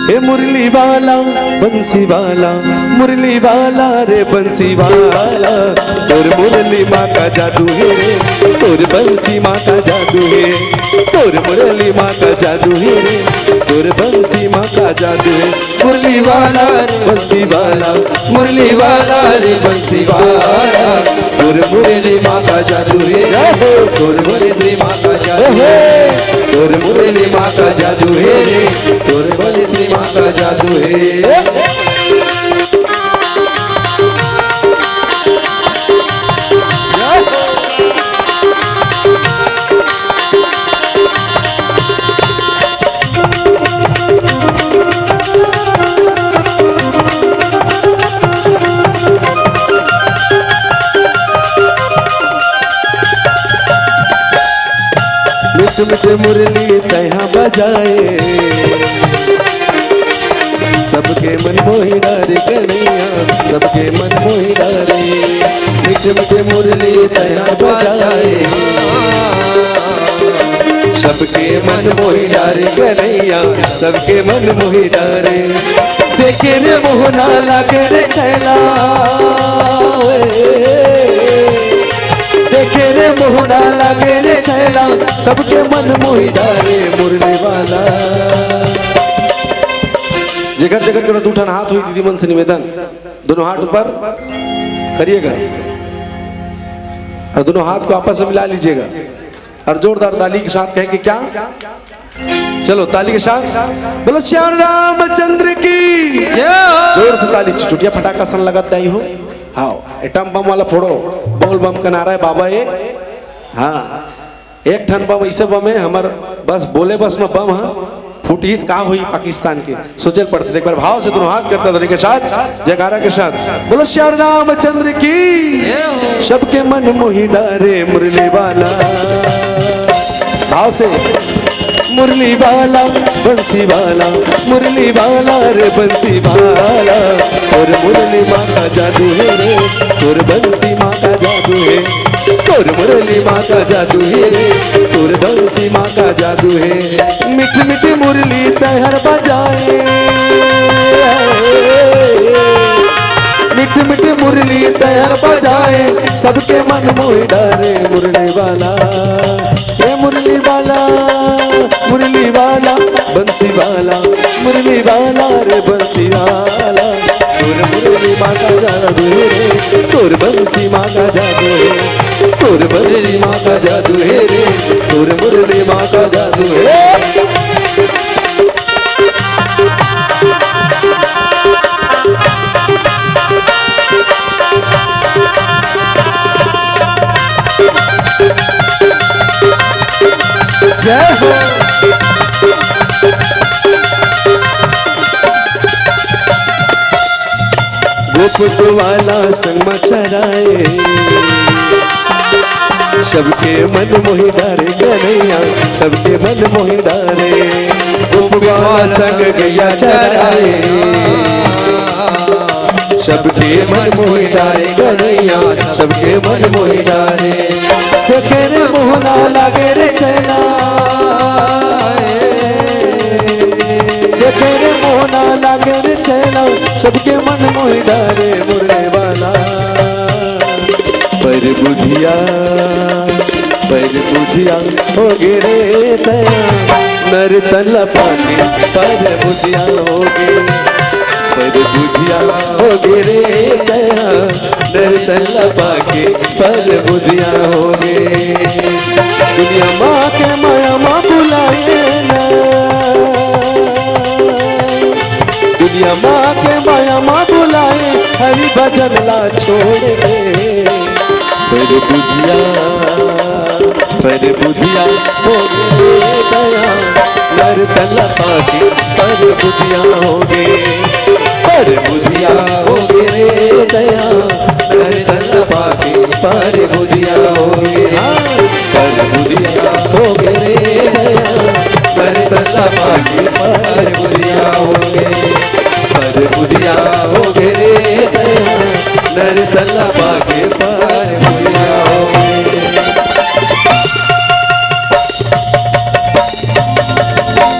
हे मुरली वाला बंसी वाला, मुरली वाला रे बंसी वाला, तोर मुरली माँ का जादू है रे, तोर बंसी माँ का जादू है, तोर मुरली माँ का जादू है रे, तोर बंसी माँ का जादू है। मुरली वाला बंसी वाला, मुरली वाला रे बंसी वाला, तोर मुरली माँ का जादू है, तोर बंसी माँ का जादू है, तोर मुरली माँ का जादू है रे, तोर बंसी माँ का जादू है। मिठ मिठ मुरली तैहा बजाए, सबके मन मोहि डारे कन्हैया, सबके मन मोहि डारे। मिठ मिठ मुरली तैहा बजाए, सबके मन मोहि डारे कन्हैया, सबके मन मोहि डारे। देखे रे मोहना लागे रे छैला, देखे रे मोहना लागे रे छैला, सबके मन मोहि डारे मुरली वाला। जगह जगह करो दूठन हाथ हुई दीदी मन से निवेदन, दोनों हाथ ऊपर करिएगा और दोनों हाथ को आपस में मिला लीजिएगा और जोरदार ताली के साथ कहेंगे क्या? चलो ताली के साथ बोलो श्याम रामचंद्र की जोर से ताली, चुटिया फटाका सन लगाता ही हो। हाँ एटम बम वाला फोड़ो, बोल बम का नारा है बाबा ये। हाँ एक ठन बम ऐसे बम है हमार, बस बोले बस में बम है, फूटी का हुई पाकिस्तान के सोचल पड़ते। एक बार भाव से दोनों हाथ करता धनी के साथ, जयकारा के साथ बोलो श्याम रामचंद्र की। सबके मन मोहि डारे मुरली वाला, भाव से मुरली वाला बंसी वाला, मुरली वाला रे बंसी वाला, और मुरली माँ का जादू है रे, तोर बंसी माँ का जादू है, तोर मुरली माँ का जादू है रे, तोर बंसी माँ का जादू है। मिठ मिठ मुरली तैहर बजाए, मिठ मिठ मुरली तैहर बजाए, सबके मन मोहि डारे मुरली वाला। ये मुरली वाला, मुरली वाला बंसी वाला, मुरली वाला रे बंसी वाला, तोर मुरली माँ का जादू है रे, तोर बंसी माँ का जादू है, तोर बंसी माँ का जादू है रे, तोर मुरली माँ का जादू है। जय हो गोप वाला संग चराए, सबके मन मोहि डारे कन्हैया, सबके मन मोहि डारे। गोप वाला संग गैया चराए, सबके मन मोहि डारे कन्हैया, सबके मन मोहि डारे। देखे रे मोहना लागे रे छैला, देखे रे मोहना लागे रे छैला, सबके मन मोहि डारे मुरली वाला। पर बुधिया हो गे रे तया, नर तल पाके पर बुधिया हो गे, पर बुधिया हो गे रे तया, नर तल पाके पर बुधिया हो गे। दुनिया माँ के माया माँ बुलाए ना, दुनिया माँ के माया माँ बुलाए, हरि भजन ला छोड़ दे। पर बुधिया हो गे दया, नर तल पाके पर बुधिया हो गे, पर बुधिया हो गे रे दया, नर तल पाके पर बुधिया हो गे। पर बुधिया हो गे रे दया, नर तल पाके पर बुधिया हो गे, पर बुधिया हो गे रे दया, नर तल पाके पर बुधिया हो गे।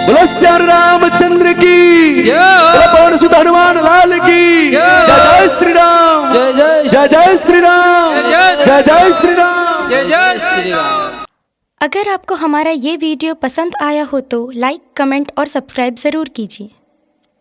बोलो श्याम रामचंद्र की बोलो पवन सुत हनुमान लाल की जय। जय श्री राम, जय जय जय जय श्री राम, जय जय श्री राम, जय जय श्री राम। अगर आपको हमारा ये वीडियो पसंद आया हो तो लाइक, कमेंट और सब्सक्राइब ज़रूर कीजिए।